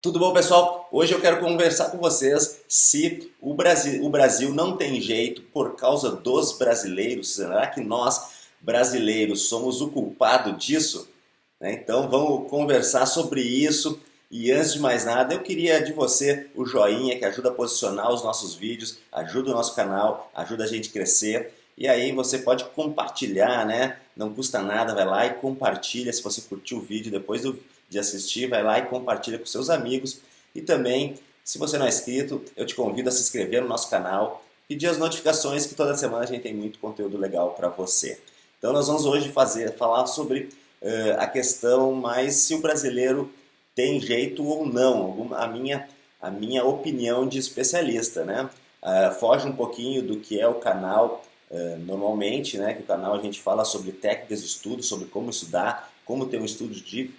Tudo bom, pessoal? Hoje eu quero conversar com vocês se o Brasil não tem jeito por causa dos brasileiros. Será que nós, brasileiros, somos o culpado disso? Então vamos conversar sobre isso. E antes de mais nada, eu queria de você o joinha que ajuda a posicionar os nossos vídeos, ajuda o nosso canal, ajuda a gente a crescer. E aí você pode compartilhar, né? Não custa nada, vai lá e compartilha se você curtiu o vídeo de assistir, vai lá e compartilha com seus amigos. E também, se você não é inscrito, eu te convido a se inscrever no nosso canal, pedir as notificações que toda semana a gente tem muito conteúdo legal para você. Então nós vamos hoje falar sobre a questão mais se o brasileiro tem jeito ou não, a minha opinião de especialista, né? Foge um pouquinho do que é o canal normalmente, né? Que o canal a gente fala sobre técnicas de estudo, sobre como estudar, como ter um estudo de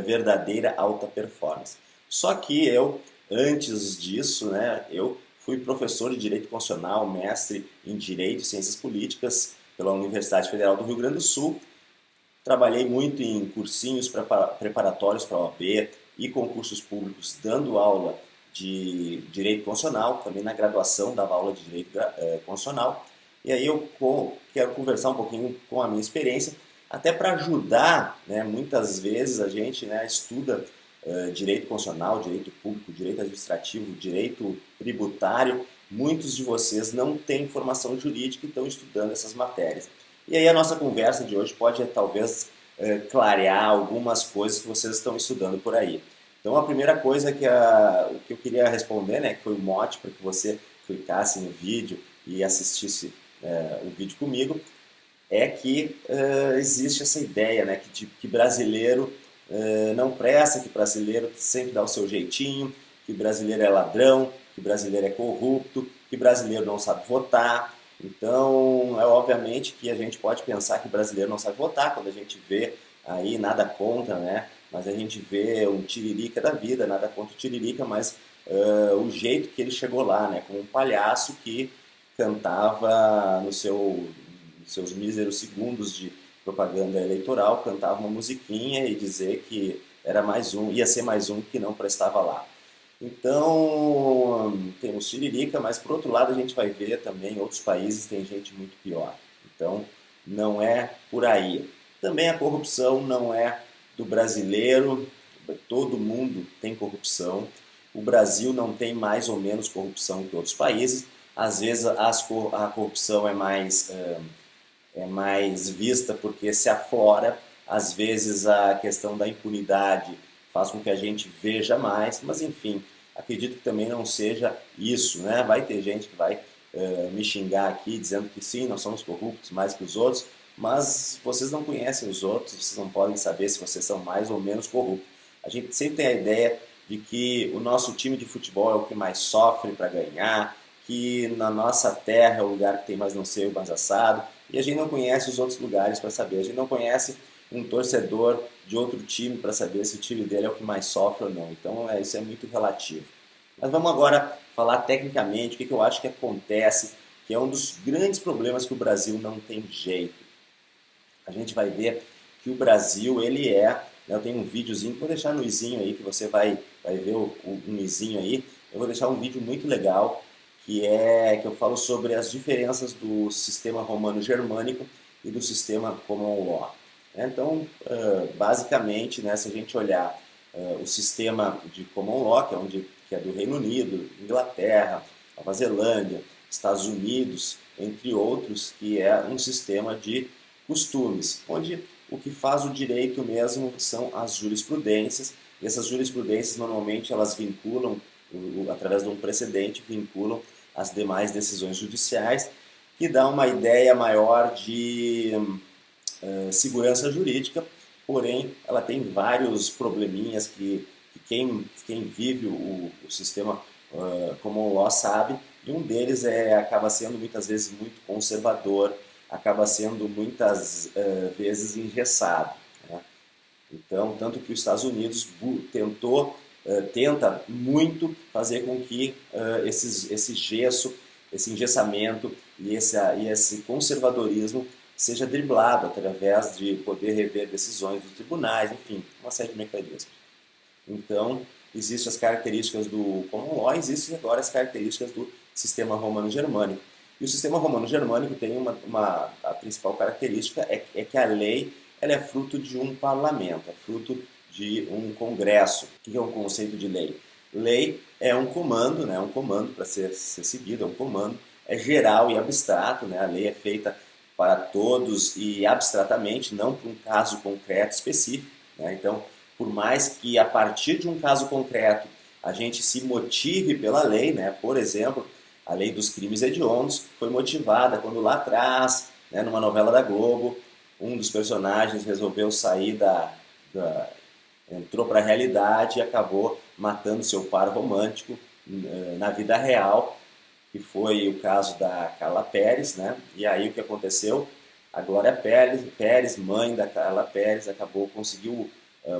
verdadeira alta performance. Só que eu, antes disso, né? Eu fui professor de Direito Constitucional, mestre em Direito e Ciências Políticas pela Universidade Federal do Rio Grande do Sul. Trabalhei muito em cursinhos preparatórios para a OAB e concursos públicos, dando aula de Direito Constitucional, também na graduação dava aula de Direito Constitucional. E aí eu quero conversar um pouquinho com a minha experiência, até para ajudar, né, muitas vezes a gente, né, estuda Direito Constitucional, Direito Público, Direito Administrativo, Direito Tributário. Muitos de vocês não têm formação jurídica e estão estudando essas matérias. E aí a nossa conversa de hoje pode talvez clarear algumas coisas que vocês estão estudando por aí. Então a primeira coisa o que eu queria responder, né, que foi o mote para que você clicasse no vídeo e assistisse o vídeo comigo, é que existe essa ideia, né, que brasileiro não presta, que brasileiro sempre dá o seu jeitinho, que brasileiro é ladrão, que brasileiro é corrupto, que brasileiro não sabe votar. Então, é obviamente que a gente pode pensar que brasileiro não sabe votar quando a gente vê aí, nada contra, né? Mas a gente vê um tiririca da vida, nada contra o tiririca, mas o jeito que ele chegou lá, né? Como um palhaço que cantava nos seus míseros segundos de propaganda eleitoral, cantava uma musiquinha e dizer que era mais um, ia ser mais um que não prestava lá. Então, temos Tiririca, mas por outro lado a gente vai ver também em outros países tem gente muito pior. Então, não é por aí. Também a corrupção não é do brasileiro, todo mundo tem corrupção. O Brasil não tem mais ou menos corrupção que outros países. Às vezes a corrupção é mais vista porque se aflora. Às vezes a questão da impunidade faz com que a gente veja mais, mas enfim, acredito que também não seja isso, né? Vai ter gente que vai me xingar aqui dizendo que sim, nós somos corruptos mais que os outros, mas vocês não conhecem os outros, vocês não podem saber se vocês são mais ou menos corruptos. A gente sempre tem a ideia de que o nosso time de futebol é o que mais sofre para ganhar, que na nossa terra é o lugar que tem mais não sei o mais assado, e a gente não conhece os outros lugares para saber, a gente não conhece um torcedor de outro time para saber se o time dele é o que mais sofre ou não. Então isso é muito relativo. Mas vamos agora falar tecnicamente o que eu acho que acontece, que é um dos grandes problemas que o Brasil não tem jeito. A gente vai ver que o Brasil, ele é, né, eu tenho um videozinho, vou deixar no izinho aí, que você vai ver um izinho aí, eu vou deixar um vídeo muito legal, que eu falo sobre as diferenças do sistema romano-germânico e do sistema common law. Então, basicamente, né, se a gente olhar o sistema de common law, que é do Reino Unido, Inglaterra, Nova Zelândia, Estados Unidos, entre outros, que é um sistema de costumes, onde o que faz o direito mesmo são as jurisprudências, e essas jurisprudências normalmente elas vinculam, através de um precedente, vinculam as demais decisões judiciais, que dá uma ideia maior de segurança jurídica, porém ela tem vários probleminhas que quem vive o sistema common law sabe, e um deles acaba sendo muitas vezes muito conservador, acaba sendo muitas vezes engessado, né? Então, tanto que os Estados Unidos tenta muito fazer com que esse gesso, esse engessamento e esse conservadorismo seja driblado através de poder rever decisões dos tribunais, enfim, uma série de mecanismos. Então, existem as características do Common Law, existem agora as características do sistema romano-germânico. E o sistema romano-germânico tem a principal característica é que a lei ela é fruto de um parlamento, é fruto de um congresso. O que é um conceito de lei? Lei é um comando, né? Um comando para ser seguido, é um comando, é geral e abstrato, né? A lei é feita para todos e abstratamente, não para um caso concreto específico, né? Então, por mais que a partir de um caso concreto a gente se motive pela lei, né? Por exemplo, a lei dos crimes hediondos foi motivada quando lá atrás, né, numa novela da Globo, um dos personagens resolveu sair entrou para a realidade e acabou matando seu par romântico na vida real, que foi o caso da Carla Perez, né? E aí o que aconteceu? A Glória Pérez, mãe da Carla Perez, conseguiu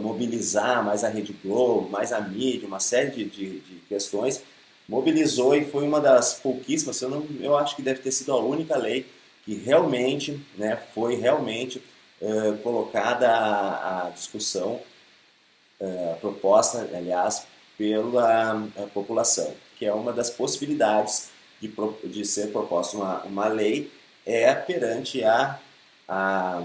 mobilizar mais a Rede Globo, mais a mídia, uma série de questões, mobilizou e foi uma das pouquíssimas, eu acho que deve ter sido a única lei que realmente, né, foi realmente colocada à discussão, proposta, aliás, pela população, que é uma das possibilidades de ser proposta uma lei perante a, a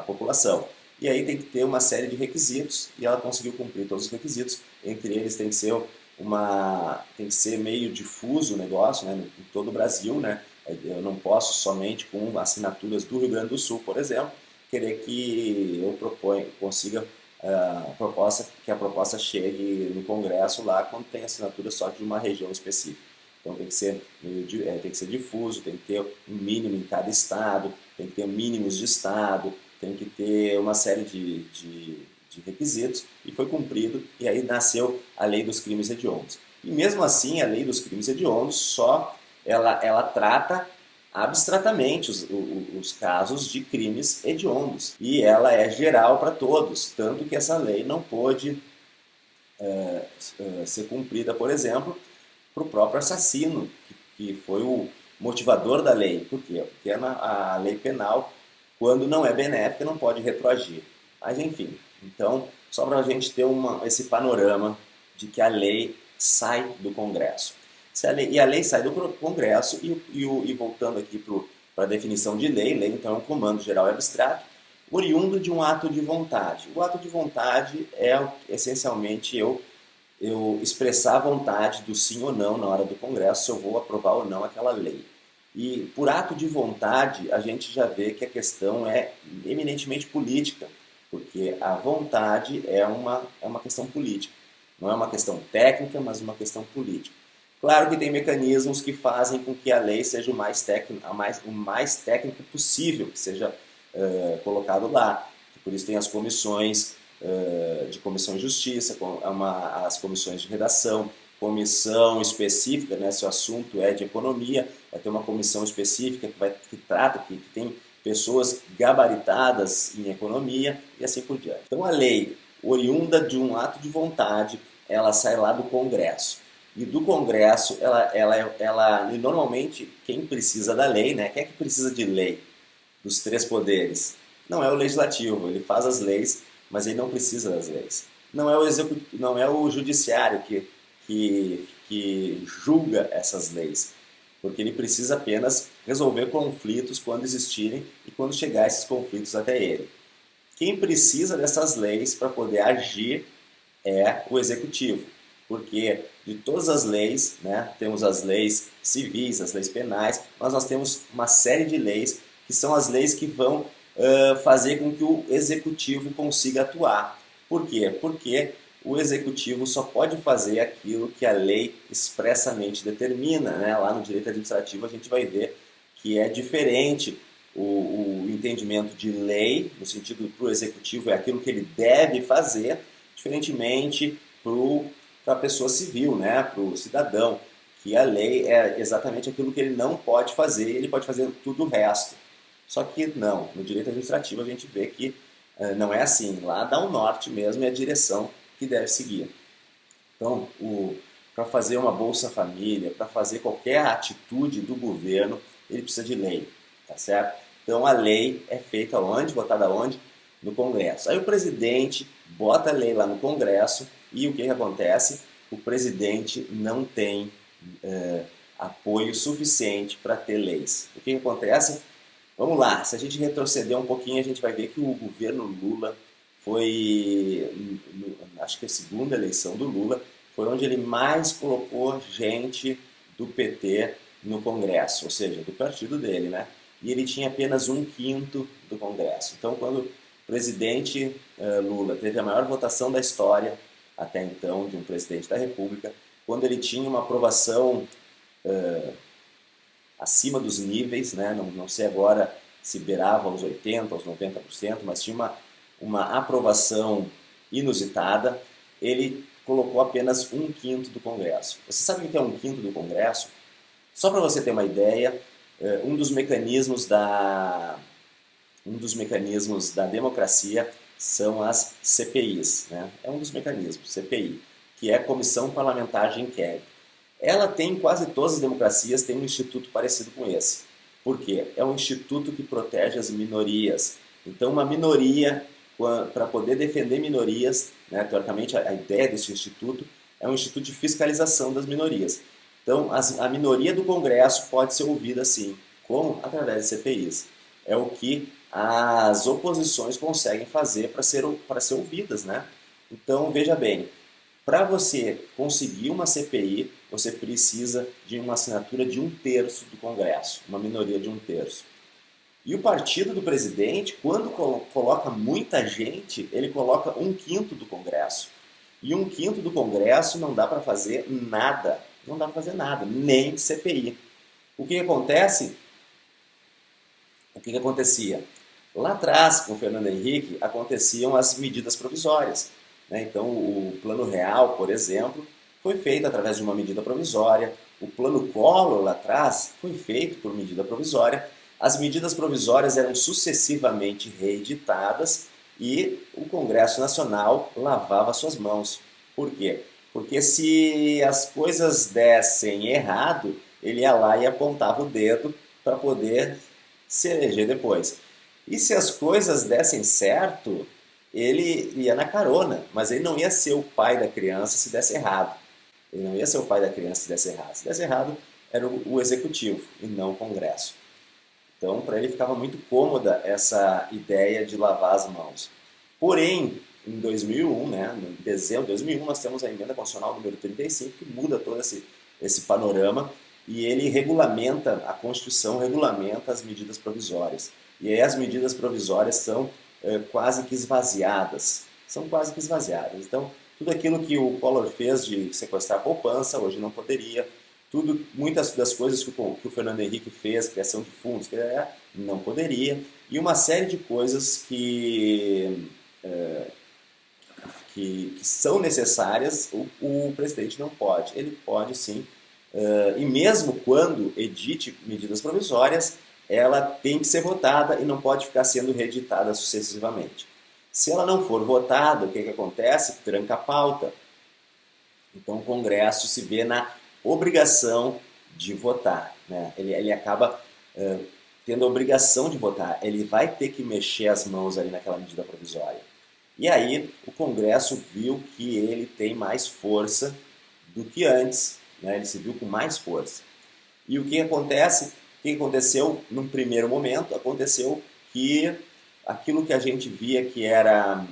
população. E aí tem que ter uma série de requisitos, e ela conseguiu cumprir todos os requisitos. Entre eles tem que ser meio difuso o negócio, né, em todo o Brasil, né? Eu não posso somente com assinaturas do Rio Grande do Sul, por exemplo, querer que eu consiga que a proposta chegue no Congresso lá quando tem assinatura só de uma região específica. Então tem que ser difuso, tem que ter um mínimo em cada estado, tem que ter mínimos de estado, tem que ter uma série de requisitos, e foi cumprido, e aí nasceu a Lei dos Crimes Hediondos. E mesmo assim, a Lei dos Crimes Hediondos ela trata abstratamente os casos de crimes hediondos, e ela é geral para todos, tanto que essa lei não pôde ser cumprida, por exemplo, para o próprio assassino, que foi o motivador da lei. Por quê? Porque a lei penal, quando não é benéfica, não pode retroagir. Mas enfim, então, só para a gente ter esse panorama de que a lei sai do Congresso. E a lei sai do Congresso, e voltando aqui para a definição de lei então é um comando geral e abstrato, oriundo de um ato de vontade. O ato de vontade é essencialmente eu expressar a vontade do sim ou não na hora do Congresso, se eu vou aprovar ou não aquela lei. E por ato de vontade, a gente já vê que a questão é eminentemente política, porque a vontade é uma questão política. Não é uma questão técnica, mas uma questão política. Claro que tem mecanismos que fazem com que a lei seja o mais técnica possível, que seja colocado lá. Por isso tem as comissões de Comissão de Justiça, as comissões de redação, comissão específica, né, se o assunto é de economia, vai ter uma comissão específica que tem pessoas gabaritadas em economia e assim por diante. Então a lei, oriunda de um ato de vontade, ela sai lá do Congresso. E do Congresso, e normalmente quem precisa da lei, né, quem é que precisa de lei dos três poderes? Não é o legislativo, ele faz as leis, mas ele não precisa das leis. Não é o judiciário que julga essas leis, porque ele precisa apenas resolver conflitos quando existirem e quando chegar esses conflitos até ele. Quem precisa dessas leis para poder agir é o executivo, porque de todas as leis, né, temos as leis civis, as leis penais, mas nós temos uma série de leis que são as leis que vão fazer com que o executivo consiga atuar. Por quê? Porque o executivo só pode fazer aquilo que a lei expressamente determina, né? Lá no direito administrativo a gente vai ver que é diferente o entendimento de lei, no sentido para o executivo é aquilo que ele deve fazer, diferentemente para a pessoa civil, né? Para o cidadão, que a lei é exatamente aquilo que ele não pode fazer, ele pode fazer tudo o resto. Só que não, no direito administrativo a gente vê que não é assim, lá dá um norte mesmo e a direção que deve seguir. Então, para fazer uma Bolsa Família, para fazer qualquer atitude do governo, ele precisa de lei, tá certo? Então a lei é feita onde? Votada onde? No Congresso. Aí o presidente bota a lei lá no Congresso E o que acontece? O presidente não tem apoio suficiente para ter leis. O que acontece? Vamos lá, se a gente retroceder um pouquinho, a gente vai ver que o governo Lula foi, acho que a segunda eleição do Lula, foi onde ele mais colocou gente do PT no Congresso, ou seja, do partido dele, né? E ele tinha apenas 1/5 do Congresso. Então, quando o presidente Lula teve a maior votação da história, até então, de um presidente da República, quando ele tinha uma aprovação acima dos níveis, né? Não sei agora se beirava aos 80%, aos 90%, mas tinha uma aprovação inusitada, ele colocou apenas 1/5 do Congresso. Você sabe o que é 1/5 do Congresso? Só para você ter uma ideia, um dos mecanismos da democracia são as CPIs, né? É um dos mecanismos, CPI, que é a Comissão Parlamentar de Inquérito. Ela tem, quase todas as democracias, tem um instituto parecido com esse. Por quê? É um instituto que protege as minorias. Então, uma minoria, para poder defender minorias, né, teoricamente, a ideia desse instituto é um instituto de fiscalização das minorias. Então, a minoria do Congresso pode ser ouvida assim, como? Através de CPIs. É o que as oposições conseguem fazer para ser ouvidas, né? Então, veja bem, para você conseguir uma CPI, você precisa de uma assinatura de 1/3 do Congresso, uma minoria de 1/3. E o partido do presidente, quando coloca muita gente, ele coloca 1/5 do Congresso. E 1/5 do Congresso não dá para fazer nada, não dá para fazer nada, nem CPI. O que acontece? O que acontecia? Lá atrás, com o Fernando Henrique, aconteciam as medidas provisórias. Então, o Plano Real, por exemplo, foi feito através de uma medida provisória. O Plano Collor, lá atrás, foi feito por medida provisória. As medidas provisórias eram sucessivamente reeditadas e o Congresso Nacional lavava suas mãos. Por quê? Porque se as coisas dessem errado, ele ia lá e apontava o dedo para poder se eleger depois. E se as coisas dessem certo, ele ia na carona, mas ele não ia ser o pai da criança se desse errado. Ele não ia ser o pai da criança se desse errado. Se desse errado, era o executivo e não o Congresso. Então, para ele ficava muito cômoda essa ideia de lavar as mãos. Porém, em 2001, né, em dezembro de 2001, nós temos a emenda constitucional número 35, que muda todo esse panorama, e ele regulamenta, a Constituição regulamenta as medidas provisórias. E aí as medidas provisórias são quase que esvaziadas. São quase que esvaziadas. Então, tudo aquilo que o Collor fez de sequestrar a poupança, hoje não poderia. Muitas das coisas que o Fernando Henrique fez, criação de fundos, não poderia. E uma série de coisas que são necessárias, o presidente não pode. Ele pode sim. E mesmo quando edite medidas provisórias, ela tem que ser votada e não pode ficar sendo reeditada sucessivamente. Se ela não for votada, o que acontece? Tranca a pauta. Então o Congresso se vê na obrigação de votar, né? Ele acaba tendo a obrigação de votar. Ele vai ter que mexer as mãos ali naquela medida provisória. E aí o Congresso viu que ele tem mais força do que antes, né? Ele se viu com mais força. E o que acontece? O que aconteceu num primeiro momento? Aconteceu que aquilo que a gente via que era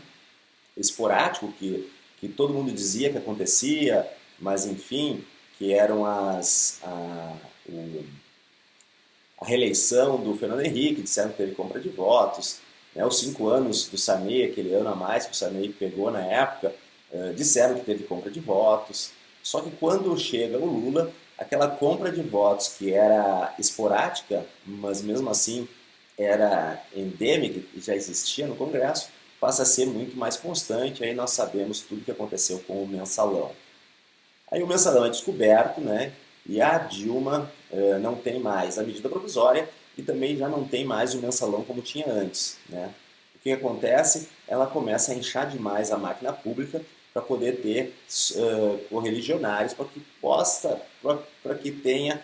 esporádico, que todo mundo dizia que acontecia, mas enfim, que eram a reeleição do Fernando Henrique, disseram que teve compra de votos, né? Os 5 anos do Sarney, aquele ano a mais que o Sarney pegou na época, disseram que teve compra de votos. Só que quando chega o Lula, aquela compra de votos que era esporádica, mas mesmo assim era endêmica e já existia no Congresso, passa a ser muito mais constante. Aí nós sabemos tudo o que aconteceu com o mensalão. Aí o mensalão é descoberto, né? E a Dilma não tem mais a medida provisória e também já não tem mais o mensalão como tinha antes, né? O que acontece? Ela começa a inchar demais a máquina pública para poder ter correligionários, para que tenha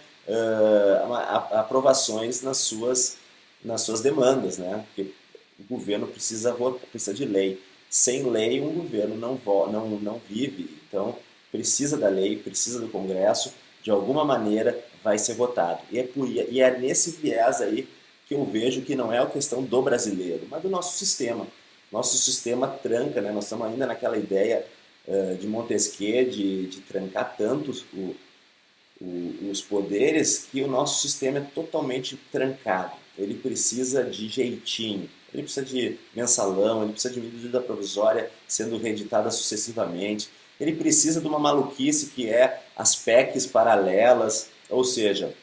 aprovações nas suas demandas, né? Porque o governo precisa de lei. sem lei um governo não vive, então precisa da lei, precisa do Congresso, de alguma maneira vai ser votado. E é nesse viés aí que eu vejo que não é a questão do brasileiro, mas do nosso sistema. Nosso sistema tranca, né? Nós estamos ainda naquela ideia de Montesquieu de trancar tantos os poderes que o nosso sistema é totalmente trancado. Ele precisa de jeitinho, ele precisa de mensalão, ele precisa de medida provisória sendo reeditada sucessivamente, ele precisa de uma maluquice que é as PECs paralelas, ou seja,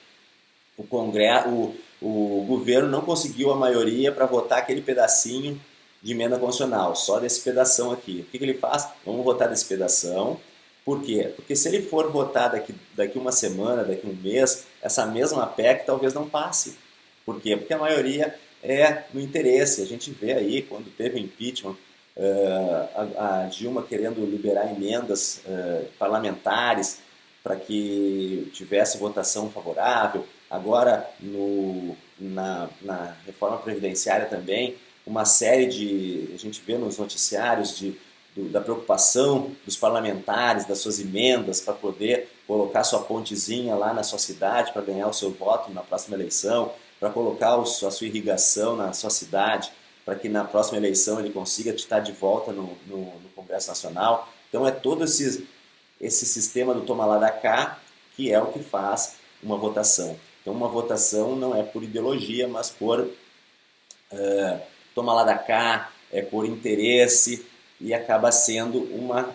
o governo não conseguiu a maioria para votar aquele pedacinho de emenda constitucional, só desse pedação aqui. O que ele faz? Vamos votar desse pedação. Por quê? Porque se ele for votar daqui uma semana, daqui um mês, essa mesma PEC talvez não passe. Por quê? Porque a maioria é no interesse. A gente vê aí, quando teve o impeachment, a Dilma querendo liberar emendas parlamentares para que tivesse votação favorável. Agora, na reforma previdenciária também, uma série a gente vê nos noticiários da preocupação dos parlamentares, das suas emendas, para poder colocar sua pontezinha lá na sua cidade, para ganhar o seu voto na próxima eleição, para colocar a sua irrigação na sua cidade, para que na próxima eleição ele consiga estar de volta no Congresso Nacional. Então é todo esse sistema do toma lá da cá que é o que faz uma votação. Então uma votação não é por ideologia, mas por toma lá da cá, é por interesse, e acaba sendo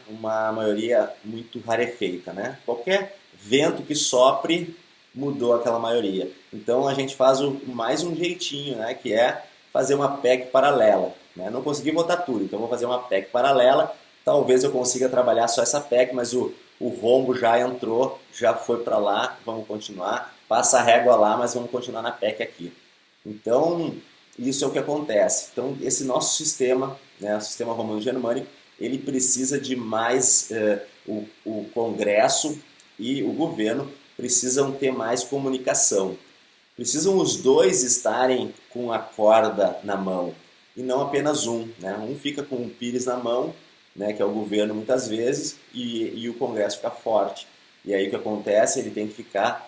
uma maioria muito rarefeita, né? Qualquer vento que sopre mudou aquela maioria. Então a gente faz mais um jeitinho, né? Que é fazer uma PEC paralela, né? Não consegui votar tudo, então vou fazer uma PEC paralela. Talvez eu consiga trabalhar só essa PEC, mas o rombo já entrou, já foi para lá, vamos continuar. Passa a régua lá, mas vamos continuar na PEC aqui. Então isso é o que acontece. Então esse nosso sistema, né, o sistema romano-germânico, ele precisa de mais, o Congresso e o governo precisam ter mais comunicação. Precisam os dois estarem com a corda na mão e não apenas um, né? Um fica com o pires na mão, né, que é o governo muitas vezes, e o Congresso fica forte. E aí o que acontece? Ele tem que ficar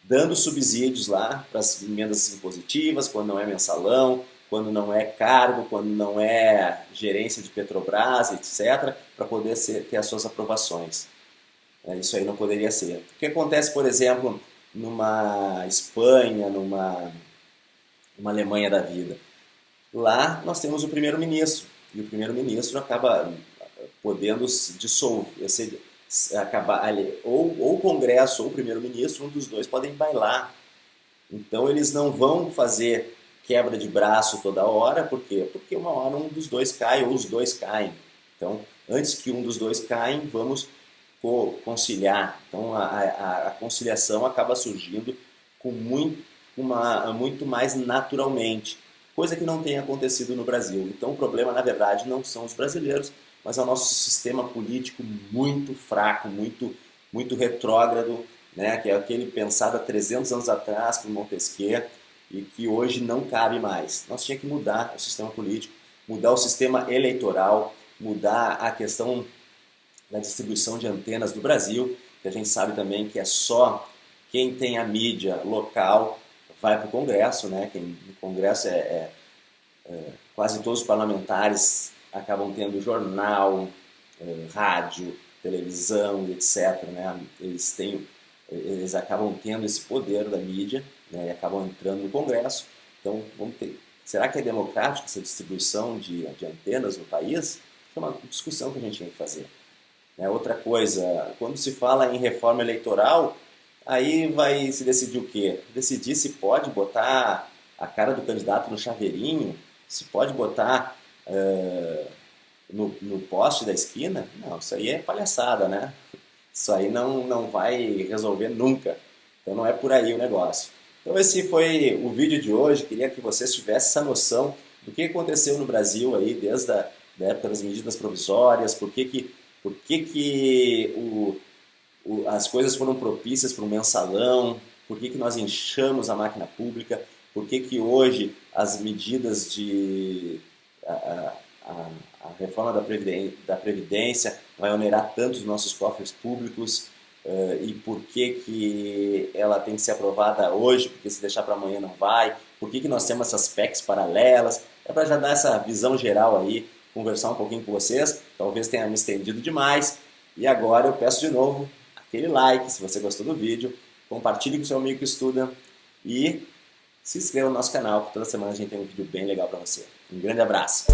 dando subsídios lá para as emendas impositivas, quando não é mensalão, quando não é cargo, quando não é gerência de Petrobras, etc., para poder ter as suas aprovações. Isso aí não poderia ser. O que acontece, por exemplo, numa Espanha, numa Alemanha da vida? Lá nós temos o primeiro-ministro, e o primeiro-ministro acaba podendo dissolver, acabar, ou o Congresso ou o primeiro-ministro, um dos dois podem bailar. Então eles não vão fazer quebra de braço toda hora, por quê? Porque uma hora um dos dois cai ou os dois caem. Então, antes que um dos dois caia, vamos conciliar. Então a conciliação acaba surgindo muito mais naturalmente, coisa que não tem acontecido no Brasil. Então o problema, na verdade, não são os brasileiros, mas é o nosso sistema político muito fraco, muito retrógrado, né? Que é aquele pensado há 300 anos atrás por Montesquieu e que hoje não cabe mais. Nós tínhamos que mudar o sistema político, mudar o sistema eleitoral, mudar a questão da distribuição de antenas do Brasil, que a gente sabe também que é só quem tem a mídia local vai para o Congresso, né? No Congresso quase todos os parlamentares acabam tendo jornal, rádio, televisão, etc., né? Eles acabam tendo esse poder da mídia, né? E acabam entrando no Congresso. Então, será que é democrática essa distribuição de antenas no país? É uma discussão que a gente tem que fazer. Outra coisa, quando se fala em reforma eleitoral, aí vai se decidir o quê? Decidir se pode botar a cara do candidato no chaveirinho, se pode botar no poste da esquina. Não, isso aí é palhaçada, né? Isso aí não vai resolver nunca. Então não é por aí o negócio. Então esse foi o vídeo de hoje. Queria que vocês tivessem essa noção do que aconteceu no Brasil aí desde a da época das medidas provisórias, por que as coisas foram propícias para um mensalão, por que nós inchamos a máquina pública, por que hoje as medidas reforma da Previdência vai onerar tanto os nossos cofres públicos e por que ela tem que ser aprovada hoje, porque se deixar para amanhã não vai, por que nós temos essas PECs paralelas, é para já dar essa visão geral aí, conversar um pouquinho com vocês, talvez tenha me estendido demais, e agora eu peço de novo aquele like se você gostou do vídeo, compartilhe com seu amigo que estuda e se inscreva no nosso canal, que toda semana a gente tem um vídeo bem legal para você. Um grande abraço!